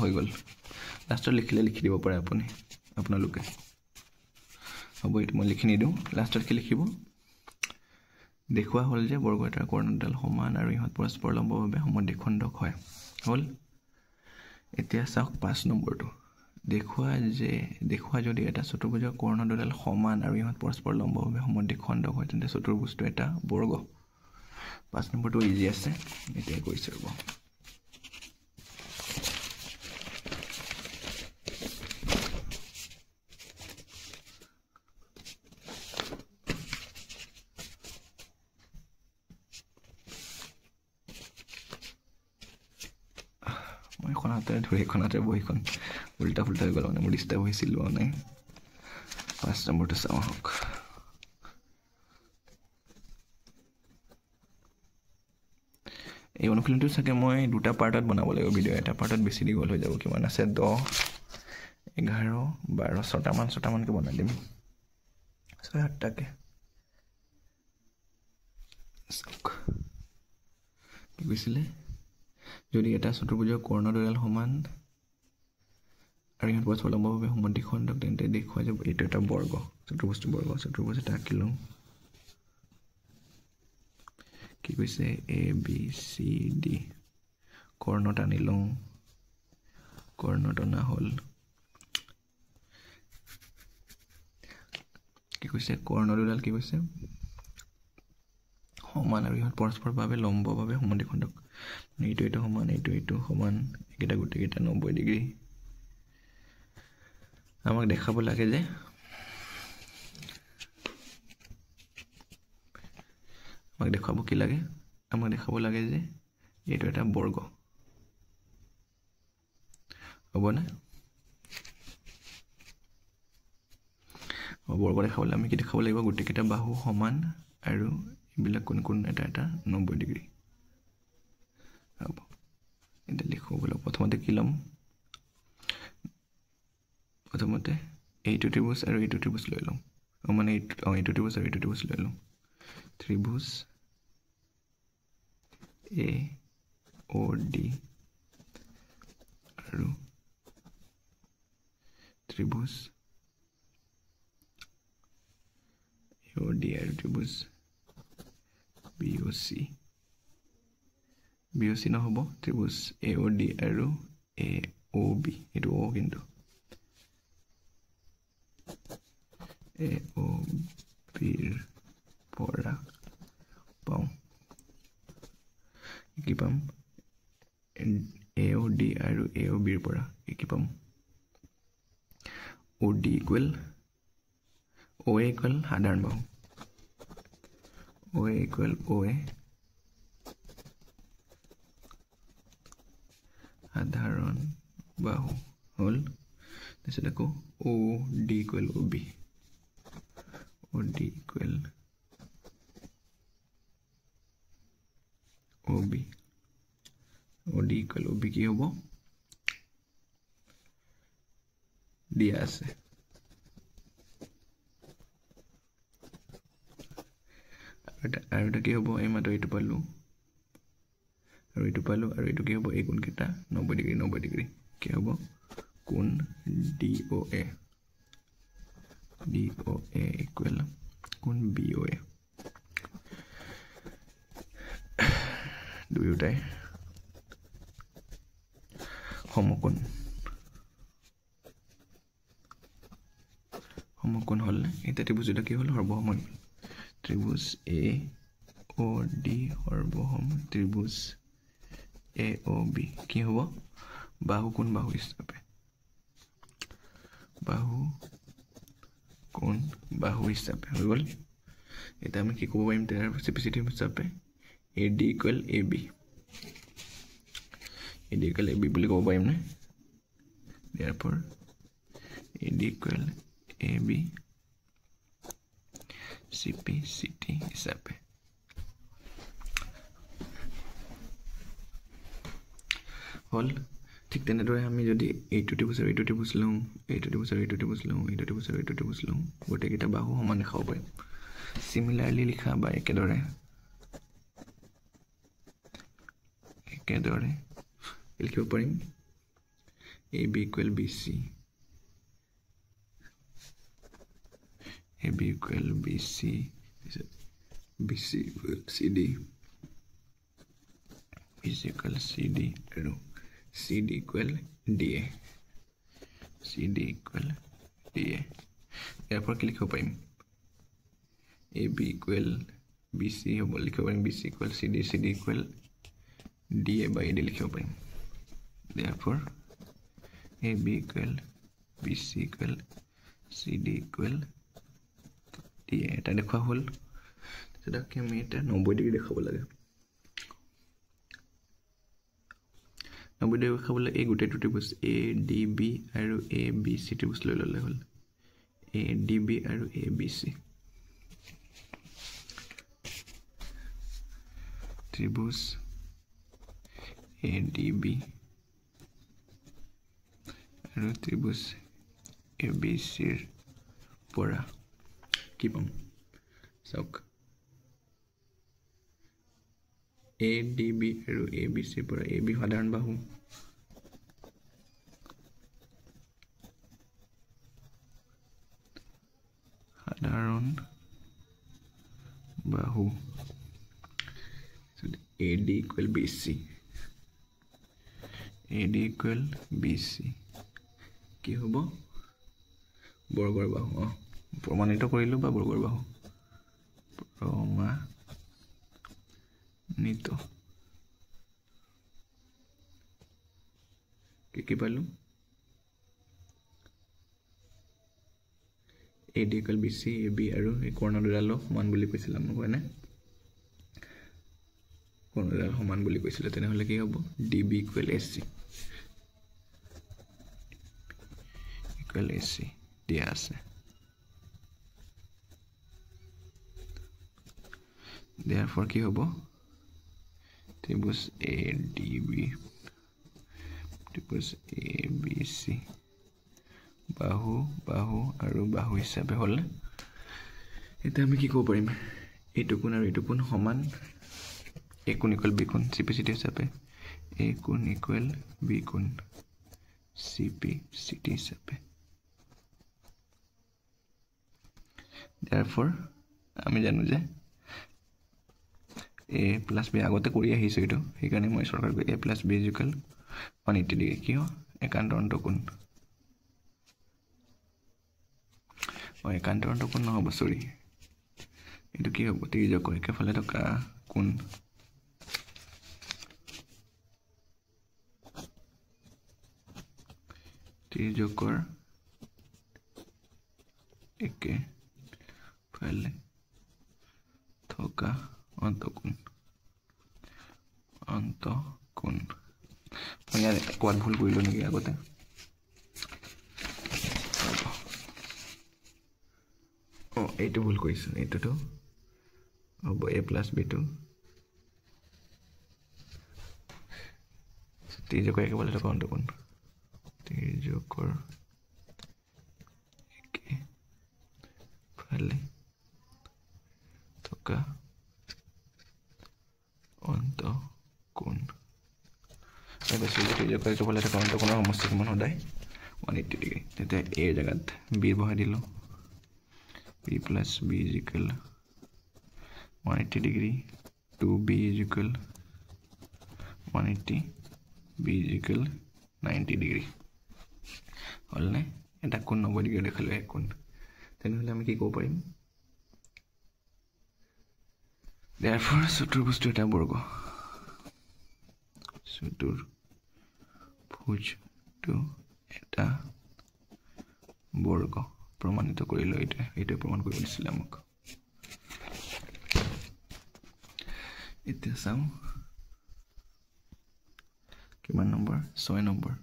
হৈ গ'ল লাষ্টত লিখিলে লিখি দিব পাৰে আপোনালোকে হ'ব এইটো মই লিখি নিদিওঁ লাষ্টত কি লিখিব দেখুওৱা হ'ল যে বৰ্গক্ষেত্ৰৰ কৰ্ণ দুডাল সমান আৰু ইহঁত পৰস্পৰ লম্বভাৱে সমদ্বিখণ্ডক হয় হ'ল এতিয়া চাওক 5 নম্বৰটো দেখুওৱা যদি এটা চতুৰ্ভুজৰ কৰ্ণ দুডাল সমান আৰু ইহঁত পৰস্পৰ লম্বভাৱে সমদ্বিখণ্ডক হয় তেন্তে চতুৰ্ভুজটো এটা বৰ্গ 5 নম্বৰটো ইজি আছে এতিয়া কৈছে ৰব মই খনাতে ধৰি খনাতে বহিখন উল্টা ফুল্টা হৈ গ'ল মানে মোৰ ডিষ্টাৰ্ব হৈছিল মানে 5 নম্বৰটো চাওঁ হওক এই অনুশীলনটো চাগে মই দুটা পাৰ্টত বনাব লাগিব ভিডিও এটা পাৰ্টত বেছি দীঘল হৈ যাব কিমান আছে 10 11 12 ছটামানকে বনাই দিম 6-8টাকে কি কৈছিলে যদি এটা চতুৰ্ভুজৰ কৰ্ণ দুডাল সমান আৰু ইহঁত পৰস্পৰ লম্বভাৱে সমান্তৰাল খণ্ডক তেন্তে দেখুওৱা যাব এইটো এটা বৰ্গ চতুৰ্ভুজ এটা আঁকি লওঁ কি কৈছে এ বি চি ডি কৰ্ণ টানি লওঁ কৰ্ণ টনা হ'ল কি কৈছে কৰ্ণ দুডাল কি কৈছে সমান আৰু ইহঁত পৰস্পৰভাৱে লম্বভাৱে সমান্তৰাল খণ্ডক এইটো সমান এইটো সমান একেটা গোটেইকেইটা 90 ডিগ্ৰী আমাক দেখাব লাগে যে আমাক দেখাব কি লাগে আমাক দেখাব লাগে যে এইটো এটা বৰ্গ হ'ব না বৰ্গ দেখাবলৈ আমি কি দেখাব লাগিব গোটেইকেইটা বাহু সমান আৰু এইবিলাক কোন এটা 90 ডিগ্ৰী হ'ব এটা লিখো বলো প্ৰথমতে কি লম প্ৰথমতে এইটো ত্ৰিভুজ আৰু এইটো ত্ৰিভুজ লৈ লম মানে এইটো ত্ৰিভুজ আৰু এইটো ত্ৰিভুজ লৈ লম ত্ৰিভুজ এ ও ডি আৰু ত্ৰিভুজ এ ও ডি আৰু ত্ৰিভুজ বি ও চি নহ'ব ত্ৰিভুজ এ ও ডি আৰু এ ও বি এইটো ও কিন্তু এ ও বিৰ পৰা পাওঁ কি পাম এ ও ডি আৰু এ ও বিৰ পৰা কি পাম ও D equal O a equal সাধাৰণ বাহু ও এ ইকুৱেল ও এ সাধাৰণ বাহু হ'ল তাৰপিছত আকৌ ও ডি ইকুৱেল ও বি ও ডি ইকুৱেল ও বি কি হ'ব দিয়া আছে আৰু এটা কি হ'ব এই মাত্ৰ এইটো পালোঁ আৰু এইটো কি হ'ব এই কোণকেইটা 90 ডিগ্ৰী কি হ'ব কোণ ডি ও এ ইকুৱেল কোণ বি ও এ দুয়োটাই সমকোণ হ'ল এতিয়া ত্ৰিভুজ এটা কি হ'ল সৰ্বসম ত্ৰিভুজ এ ও ডি সৰ্বসম ত্ৰিভুজ এ ও বি কি হ'ব বাহু কোণ বাহু হিচাপে হৈ গ'ল এতিয়া আমি কি ক'ব পাৰিম তাৰ ৰেচিপিচিটি হিচাপে A D equal A B বুলি ক'ব পাৰিম নে therefore A D equal A B CP CT হিচাপে হ'ল ঠিক তেনেদৰে আমি যদি এইটো ত্ৰিভুজ আৰু এইটো ত্ৰিভুজ লওঁ গোটেইকেইটা বাহু সমান দেখাব পাৰিম সিমিলাৰলি লিখা বা একেদৰে লিখিব পাৰিম A B equal B C AB equal BC, BC equal CD, BC equal CD, CD equal DA, therefore কি লিখিব পাৰিম AB equal BC হ'ব লিখিব পাৰিম BC equal CD CD equal DA by AD লিখিব পাৰিম therefore AB equal BC equal CD equal DA এটা দেখুৱা হ'ল সেটা কি আমি এটা 90 ডিগ্ৰী দেখাব লাগে 90 ডিগ্ৰী দেখাবলৈ এই গোটেই ত্ৰিভুজ ADB আৰু ABC ত্ৰিভুজ লৈ ললে হ'ল ADB আৰু ABC ত্ৰিভুজ ADB আৰু ত্ৰিভুজ ABC ৰ পৰা কি পাম চাওক ADB আৰু ABC পৰা AB সাধাৰণ বাহু AD equal BC AD equal BC কি হ'ব বৰ্গৰ বাহু প্ৰমাণিত কৰিলো বা বৰ্গৰ বাহু প্ৰমাণিত কি পালো AD equal BC AB আৰু এই কৰ্ণ দুডাল সমান বুলি কৈছিলাম হয়নে কৰ্ণ দুডাল সমান বুলি কৈছিল তেনেহলে কি হ'ব DB equal AC equal AC দিয়া আছে therefore কি হ'ব ত্ৰিভুজ ADB ত্ৰিভুজ ABC বাহু বাহু আৰু বাহু হিচাপে হ'ল এটা আমি কি ক'ব পাৰিম এইটো কোণ আৰু এইটো কোণ সমান A কোণ ইকুৱেল B কোণ CPCT হিচাপে A কোণ ইকুৱেল B কোণ CPCT হিচাপে therefore আমি জানো যে A plus B আগতে কৰি আহিছো এটো সেইকাৰণে মই সৰকাৰ A plus B equal 180 degree কিয় একান্ত অন্তকোণ একান্ত অন্তকোণ নহব সৰি এটো কি হ'ব তিৰ্যকৰ একেফালে থকা কোণ তিৰ্যকৰ একে ফালে থকা অন্তকোণ মই ইয়াৰ কোৱাত ভুল কৰিলো নেকি আগতে এইটো ভুল কৰিছো এইটোটো হ'ব A plus B টো তিৰ্যকৰ একেফালে থকা অন্তকোণ তিৰ্যকৰ একে ফালে থকা অন্তকোণ এটা তিৰ্যকৰ একেফালে থকা অন্তকোণৰ সমষ্টি কিমান সদায় 180 ডিগ্ৰী তেতিয়া A জায়গাত B বহাই দিলো B plus B is equal 180 degree 2B is equal 180 B is equal 90 degree হলনে এটা কোণ 90 ডিগ্ৰী দেখালো এক কোণ তেনেহলে আমি কি ক'ব পাৰিম therefore চতুৰ্ভুজটো এটা বৰ্গ চতুৰ্ভুজটো এটা বৰ্গ প্ৰমাণিত কৰিলো এইটো প্ৰমাণ কৰিব দিছিল আমাক এতিয়া চাও কিমান number 6 number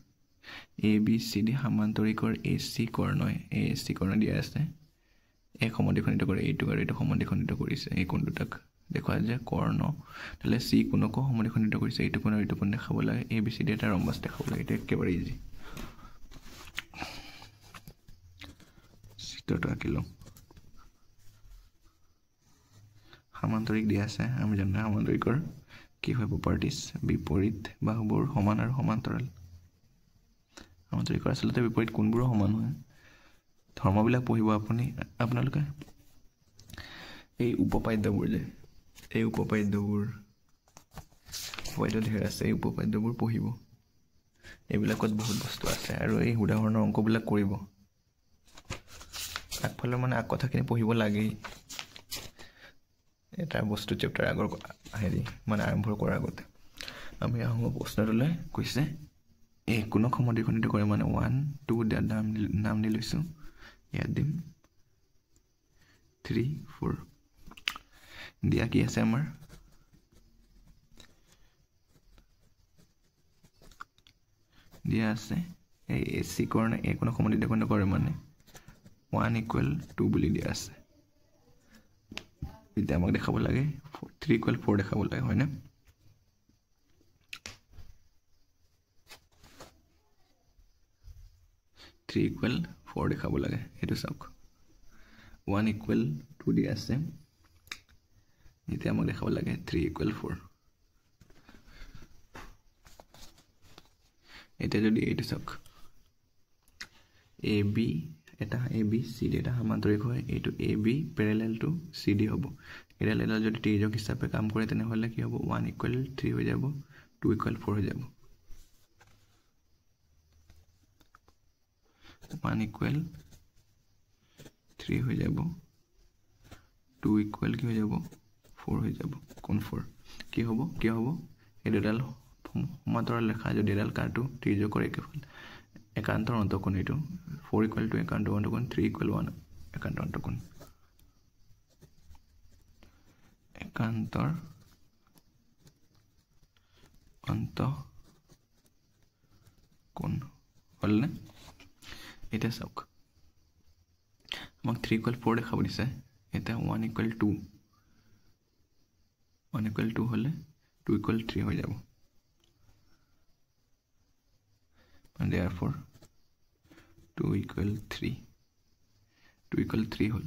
ABCD সমান্তৰিকৰ AC কৰ্ণয় AC কৰ্ণ দিয়া আছে এক সমদ্বিখণ্ডিত কৰে এইটো আৰু এইটো সমদ্বিখণ্ডিত কৰিছে এই কোণটোক দেখুৱা যে কৰ্ণ তাহলে C কোণকো সমদ্বিখণ্ডিত কৰিছে এইটো কোণ আৰু এইটো কোণ দেখাব লাগে ABCD এটা ৰম্বস দেখাব লাগে এটা একেবাৰে ইজি চিত্ৰটো আঁকিলো সমান্তৰিক দিয়া আছে আমি জানো সমান্তৰিকৰ কি হয় প্ৰপাৰ্টিজ বিপৰীত বাহুবোৰ সমান আৰু সমান্তৰাল সমান্তৰিকৰ আসলতে বিপৰীত কোণবোৰ সমান হয় ধৰ্মবিলাক পঢ়িব আপুনি আপোনালোকে এই উপপাদ্যবোৰ যে এই উপপাদ্যবোৰ ধেৰ আছে এই উপপাদ্যবোৰ পঢ়িব এইবিলাকত বহুত বস্তু আছে আৰু এই উদাহৰণৰ অংকবিলাক কৰিব আগফালে মানে কথাখিনি পঢ়িব লাগেই এটা বস্তু চেপ্টাৰ আগৰ হেৰি মানে আৰম্ভ কৰাৰ আগতে আমি আহোঁ প্ৰশ্নটোলৈ। কৈছে এই কোনো সমদ্বিখণ্ডিত কৰে মানে 1 2 নাম দি লৈছোঁ, ইয়াত দিম 3 4 দিয়া কি আছে আমাৰ দিয়া আছে এই এচি কৰ্ণে এই কোনো সমদ্বিখণ্ডিত কৰে মানে 1 = 2 বুলি দিয়া আছে। এতিয়া আমাক দেখাব লাগে 3 = 4 দেখাব লাগে, হয়নে? Three equal 4 দেখাব লাগে, সেইটো চাওক 1 = 2 দিয়া আছে, এতিয়া আমাক দেখাব লাগে 3 = 4। এতিয়া যদি এইটো চাওক এ বি এটা এ বি চি ডি এটা সমান্তৰিক হয়, এইটো A B parallel to C D হ'ব। এতিয়া এটা যদি তিৰ্যক হিচাপে কাম কৰে তেনেহ'লে কি হ'ব 1 = 3 হৈ যাব, 2 = 4 হৈ যাব। 1 = 3 হৈ যাব, 2 = কি হৈ যাব 4 হৈ যাব। কোন 4 কি হ'ব কিয় হ'ব এই দুডাল সমান্তৰাল ৰেখা যদি এডাল কাঁটো তিৰ্যক কৰে একান্তৰ অন্তকোণ, এইটো 4 = 2 একান্তৰ অন্তকোণ, 3 = 1 একান্তৰ অন্তকোণ, একান্তৰ অন্তকোণ হ'লনে? এতিয়া চাওক আমাক 3 = 4 দেখাব দিছে, এতিয়া 1 = 2 হ'লে 2 = 3 হৈ যাব। Therefore 2 = 3 হ'ল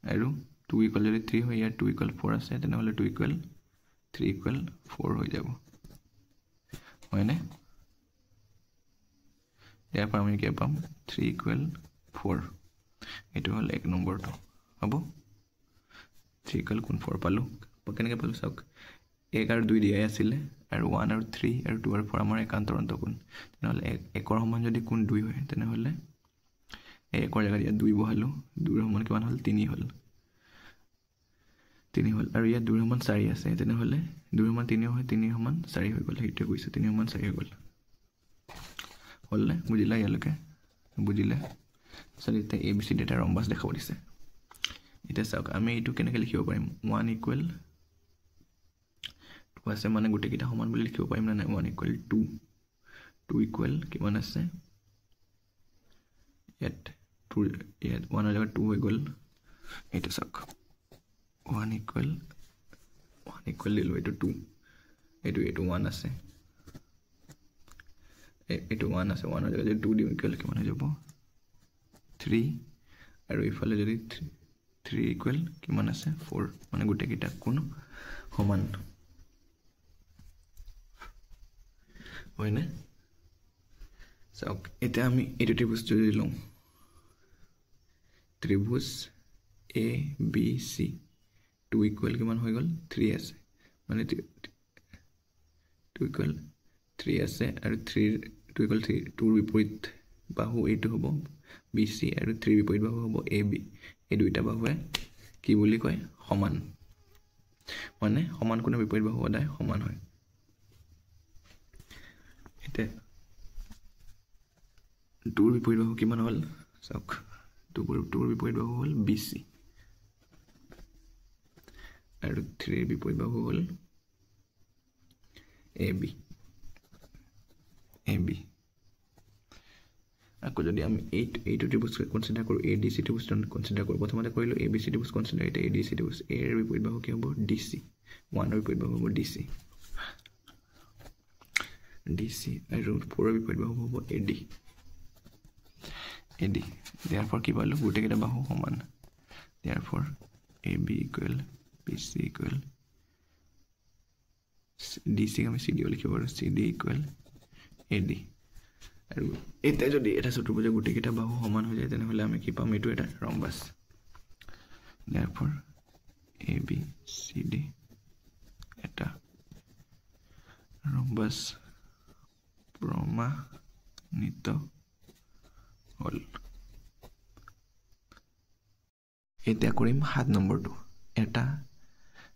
আৰু 2 = যদি 3 হয় ইয়াত 2 = 4 আছে তেনেহ'লে 2 = 3 = 4 হৈ যাব, হয়নে? ইয়াৰ পৰা আমি কি পাম 3 = 4, এইটো হ'ল 1 নম্বৰটো হ'ব। 3 = 4 পালোঁ, কেনেকৈ পালোঁ চাওক 1 আৰু 2 দিয়াই আছিলে আৰু 1 আৰু 3 আৰু 2 আৰু 4 আমাৰ একান্তৰ অন্তকোণ, তেনেহ'লে 1ৰ সমান যদি কোণ 2 হয় তেনেহ'লে 1ৰ জেগাত ইয়াত 2 বহালোঁ, 2ৰ সমান কিমান হ'ল 3 হ'ল আৰু ইয়াত 2ৰ সমান 4 আছে তেনেহ'লে 2ৰ সমান 3 হয়, 3ৰ সমান 4 হৈ গ'ল, সেইটোৱে কৈছোঁ 3ৰ সমান 4 হৈ গ'ল। হ'লনে? বুজিলা? ইয়ালৈকে বুজিলে? তাৰপিছত এতিয়া এ বি চি ডি এটা ৰম্বাছ দেখাব দিছে। এতিয়া চাওক আমি এইটো কেনেকৈ লিখিব পাৰিম 1 = 2 আছে মানে গোটেইকেইটা সমান বুলি লিখিব পাৰিম নে নাই? 1 = 2 কিমান আছে ইয়াত 1ৰ জেগাত 2 হৈ গ'ল, এইটো চাওক 1 = দিলোঁ, এইটো 2 এইটো 1 আছে, এইটো 1 আছে, 1ৰ জেগাত যদি 2 দিওঁ কিমান হৈ যাব 3 আৰু ইফালে যদি 3 = কিমান আছে 4, মানে গোটেইকেইটা কোণ সমান, হয়নে? চাওক এতিয়া আমি এইটো ত্ৰিভুজটো যদি লওঁ ত্ৰিভুজ এ বি চি 2 = কিমান হৈ গ'ল 3 আছে, মানে 2 = 3 আছে আৰু 2 = 3 2ৰ বিপৰীত বাহু এইটো হ'ব বি চি আৰু 3ৰ বিপৰীত বাহু হ'ব এ বি, এই দুইটা বাহুৱে কি বুলি কয় সমান, মানে সমান কোণৰ বিপৰীত বাহু সদায় সমান হয়। এতিয়া 2ৰ বিপৰীত বাহু কিমান হ'ল চাওক 2ৰ বিপৰীত বাহু হ'ল বি চি আৰু 3ৰ বিপৰীত বাহু হ'ল এ বি। আকৌ যদি আমি এইটো ত্ৰিভুজ কনচিডাৰ কৰোঁ, এ ডি চি ত্ৰিভুজ কনচিডাৰ কৰোঁ, প্ৰথমতে কৰিলোঁ এ বি চি ত্ৰিভুজ কনচিডাৰ, এতিয়া এ ডি চি ত্ৰিভুজ, এৰ বিপৰীত বাহু কি হ'ব ডি চি, 1ৰ বিপৰীত বাহু হ'ব ডি চি আৰু 4ৰ বিপৰীত বাহু হ'ব এ ডি। Therefore কি পালোঁ গোটেইকেইটা বাহু সমান, Therefore A B = B C = D C আমি চি ডি লিখিব পাৰোঁ, চি ডি = এ ডি। আৰু এতিয়া যদি এটা চতুৰ্ভুজৰ গোটেইকেইটা বাহু সমান হৈ যায় তেনেহ'লে আমি কি পাম এইটো এটা rhombus. Therefore A B C D এটা ৰম্বাছ প্ৰমাণিত হ'ল। এতিয়া কৰিম 7 নম্বৰটো এটা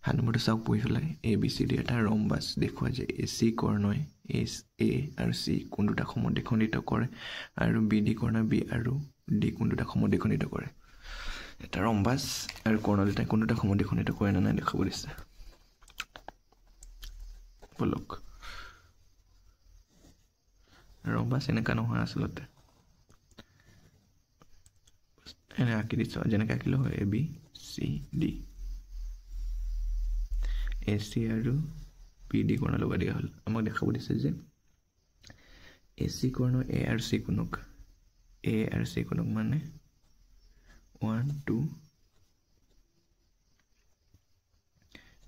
7 নম্বৰটো চাওক পঢ়ি পেলাই ABCD এটা ৰম্বাস দেখুৱা যে AC কৰ্ণই A আৰু C কোন দুটা সমদ্বিখণ্ডিত কৰে আৰু BD কৰ্ণই B আৰু D কোন দুটা সমদ্বিখণ্ডিত কৰে এটা ৰম্বাস আৰু কৰ্ণ দুটা কোন দুটা সমদ্বিখণ্ডিত কৰে না নাই দেখাব দিছে বলক ৰম্বাস এনেকা নহয় আচলতে এনে আঁকি দিছো যেনেকৈ আঁকিলো হয় ABCD AC আৰু BD কৰ্ণ লগা দিয়া হ'ল আমাক দেখাব দিছে যে AC কৰ্ণ A আৰু C কোণক A আৰু C কোণক মানে 1 2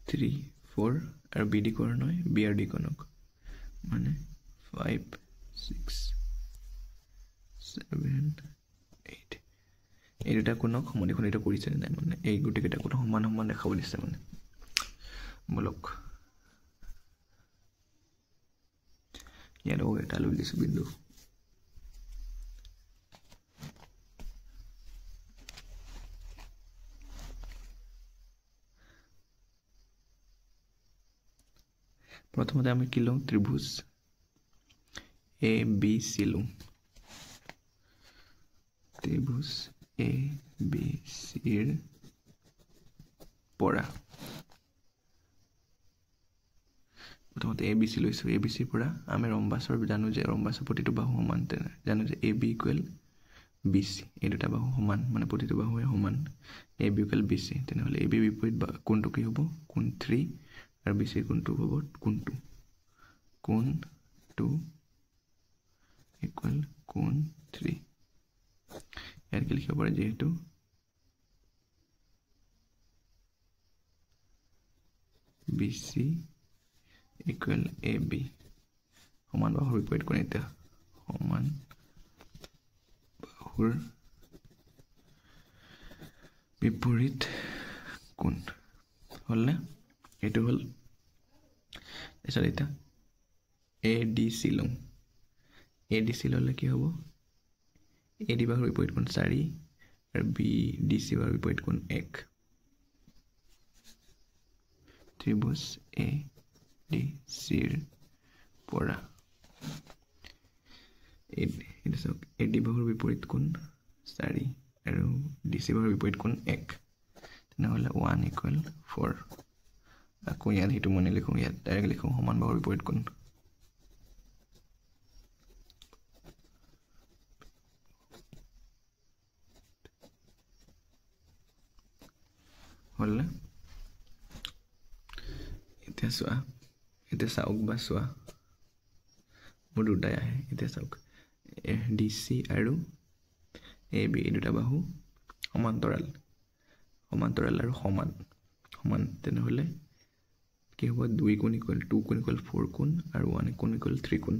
3 4 আৰু BD কৰ্ণ B আৰু D কোণক মানে 5 6 7 8 এই দুটা কোণক সমদ্বিখণ্ডিত কৰিছে নাই মানে এই গোটেইকেইটা কোণ সমান সমান দেখাব দিছে মানে বলক ইয়াত এটা লৈ দিছো বিন্দু প্ৰথমতে আমি কি লওঁ ত্ৰিভুজ ABC লওঁ ত্ৰিভুজ ABCৰ পৰা প্ৰথমতে ABC লৈছো ABC পৰা আমি ৰম্বাসৰ জানো যে ৰম্বাসৰ প্ৰতিটো বাহু সমান তেনে জানো যে AB = BC এই দুটা বাহু সমান মানে প্ৰতিটো বাহুৱে সমান AB = BC তেনেহলে AB বিপৰীত কোণটো কি হ'ব কোণ 3 আৰু BC কোণটো হ'ব কোণ 2 কোণ 2 = কোণ 3 ইয়াত কি লিখিব পাৰে যেহেতু BC = AB সমান বাহুৰ বিপৰীত কোণ এটা সমান বাহুৰ বিপৰীত কোণ হলনে এইটো হল এছাৰ এটা ADC লওঁ ADC ললে কি হ'ব AD বাহুৰ বিপৰীত কোণ 4 আৰু BDC বাহুৰ বিপৰীত কোণ 1 ত্ৰিভুজ ADCৰ পৰা AD বাহুৰ বিপৰীত কোণ 4 আৰু DC বাহুৰ বিপৰীত কোণ 1 তেনেহলে 1 = 4 আকৌ ইয়াত হেতু মনে লিখো ইয়াত ডাইৰেক্ট লিখো সমান বাহুৰ বিপৰীত কোণ হল এতিয়া চোৱা এতিয়া চাওক বা চোৱা মোৰ দুটাই আহে এতিয়া চাওক DC আৰু AB এই দুটা বাহু সমান্তৰাল আৰু সমান তেনেহলে কি হ'ব 2 কোণ = 2 কোণ = 4 কোণ আৰু 1 কোণ = 3 কোণ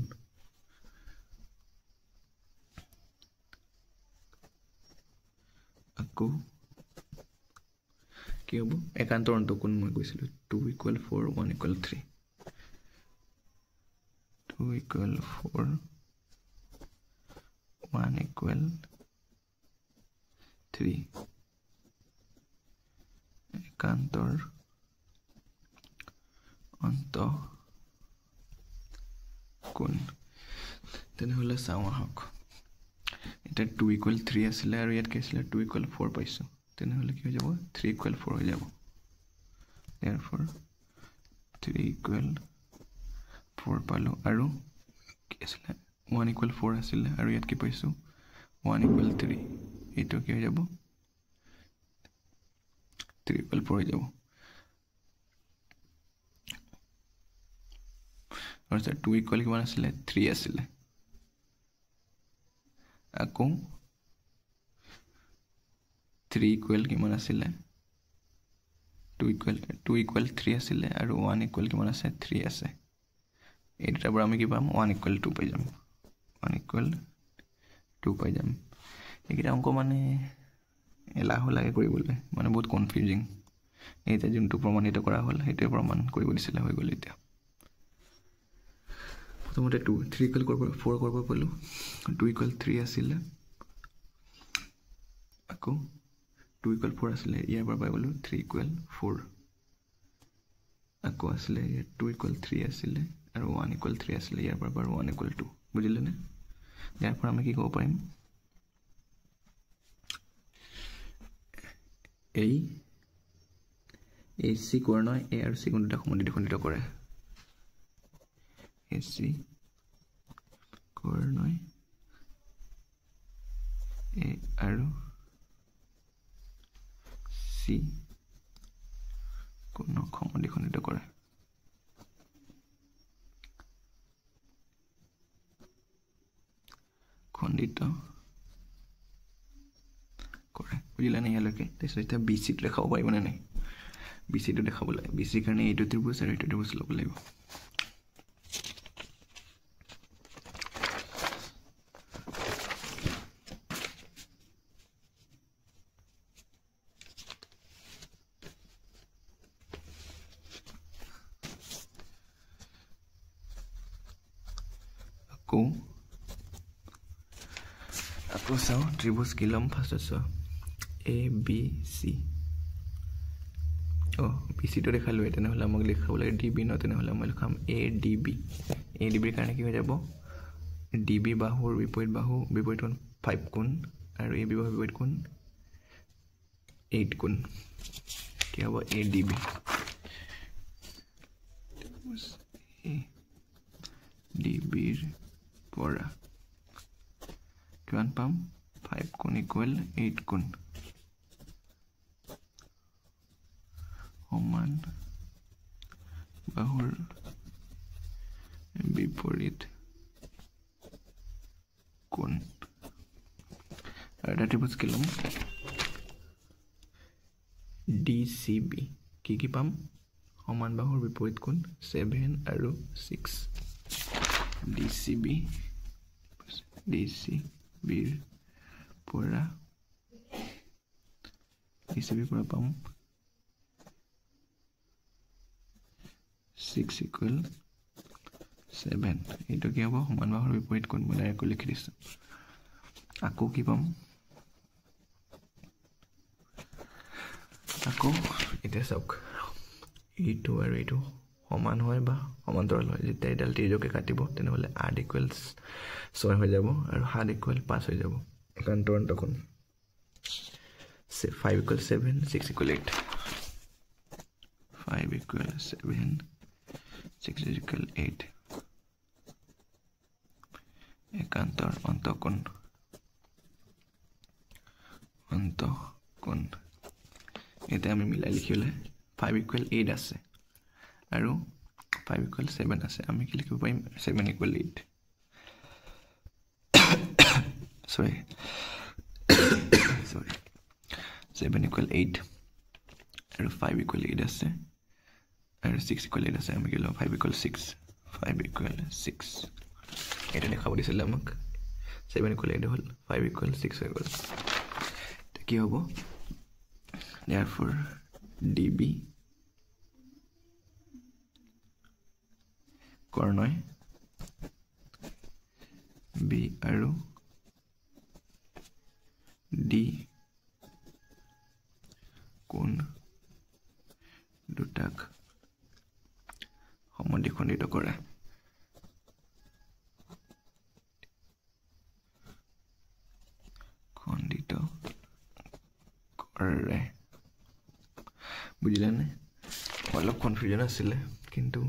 আকৌ কি হ'ব একান্ত অন্তঃকোণ মই কৈছিলো 2 = 4 1 = 3 2 = 4 1 = 3 একান্তৰ অন্তঃকোণ তেনেহলে চাওঁ আহক এটা 2 = 3 আছিল আৰু ইয়াত কি আছিল 2 = 4 পাইছো তেনেহলে কি হৈ যাব 3 = 4 হৈ যাব therefore 3 = 4 পালো আৰু কি আছিল 1 = 4 আছিল আৰু ইয়াত কি পাইছো 1 = 3 এইটো কি হৈ যাব 3 = 4 হৈ যাব আৰু 2 = কিমান আছিল 3 আছিল আকৌ 3 = কিমান আছিল 2 = 3 আছিল আৰু 1 = কিমান আছে 3 আছে এই দুটাৰ পৰা আমি কি পাম 1 = 2 পাই যাম 1 = 2 পাই যাম এইকেইটা অংক মানে এলাহ লাগে কৰিবলৈ মানে বহুত কনফিউজিং এইটা যোনটো প্ৰমাণিত কৰা হ'ল সেইটোৱে প্ৰমাণ কৰিব দিছিলে হৈ গ'ল এতিয়া প্ৰথমতে 2 3 = 4 কৰিব পালো 2 = 3 আছিল আকৌ 2 = 4 আছিলে ইয়াৰ পৰা পাই গ'লো 3 = 4 আকৌ আছিলে 2 = 3 আছিলে আৰু 1 = 3 আছিলে ইয়াৰ পৰা বাৰু 1 = 2 বুজিলে নে ইয়াৰ পৰা আমি কি ক'ব পাৰিম এই AC কৰ্ণয় A আৰু C কোণটা সমদ্বিখণ্ডিত কৰে AC কৰ্ণয় A আৰু C কোণক সমদ্বিখণ্ডিত কৰে খণ্ডিত কৰে বুজিলা নে ইয়ালৈকে তাৰপিছত এতিয়া BC টো দেখাব পাৰিব নে নাই BC টো দেখাব লাগে BC কাৰণে এইটো ত্ৰিভুজ আৰু এইটো ত্ৰিভুজ ল'ব লাগিব আকৌ চাও ত্ৰিভুজ কি লম ফাৰ্ষ্টত চাও ABC BC টো দেখালো তেনেহলে আমাক লিখাব লাগে DB ন তেনেহলে মই লিখাম ADB ADB কাৰণে কি হৈ যাব DB বাহুৰ বিপৰীত কোণ 5 কোণ আৰু AB বাহুৰ বিপৰীত কোণ 8 কোণ কি হ'ব ADB DB ৰ পৰা কিমান পাম 5 কোণ = 8 কোণ সমান বাহুৰ বিপৰীত কোণ আৰু এটা ত্ৰিভুজ কি ল'ম DCB কি পাম সমান বাহুৰ বিপৰীত কোণ 7 আৰু 6 DCB ৰ পৰা পাম 6 = 7 এইটো কি হ'ব সমান বাহুৰ বিপৰীত কোণ মই ডাইৰেক্ট লিখি দিছো আকৌ কি পাম আকৌ এতিয়া চাওক এইটো আৰু এইটো সমান হয় বা সমান্তৰাল হয় যেতিয়া এডাল ত্ৰিজোকে কাটিব তেনেহলে 8 = 6 হৈ যাব আৰু 7 = 5 হৈ যাব কাৰণ তৰন্ত কোণ 5 = 7 6 = 8 5 = 7 6 = 8 একান্তৰ অন্তঃকোণ এটা আমি মিলাই লিখিলে 5 = 8 আছে আৰু 5 = 7 আছে আমি কি লিখিব পাৰিম 7 = 8 sorry 7 = 8 আৰু 5 = 8 আছে আৰু 6 = 8 আছে আমি কি ল'ম 5 = 6 এটা দেখাব দিছিলে আমাক 7 = 8 হ'ল 5 = 6 হৈ গ'ল কি হ'ব therefore DB কৰ্ণয় B আৰু D কোণ দুটাক সমদ্বিখণ্ডিত কৰে খণ্ডিত কৰে বুজিলানে অলপ কনফিউজন আছিলে কিন্তু